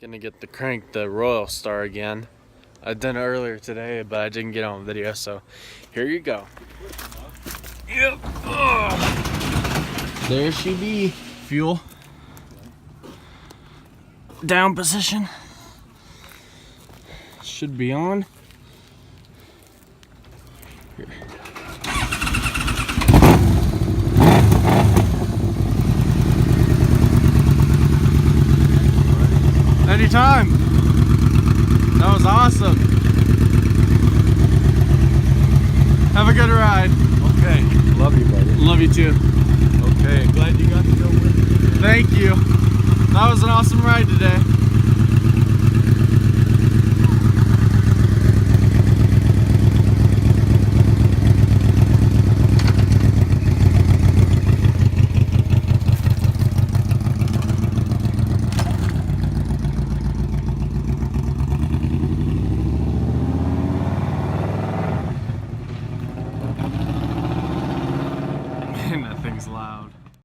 Gonna get the crank, the Royal Star again. I done it earlier today, but I didn't get on video, so here you go. Yep. Oh. There she be. Fuel. Down position. Should be on. Here. Anytime. That was awesome. Have a good ride. Okay. Love you, buddy. Love you too. Okay. Glad you got to go with me. Thank you. That was an awesome ride today. Man, that thing's loud.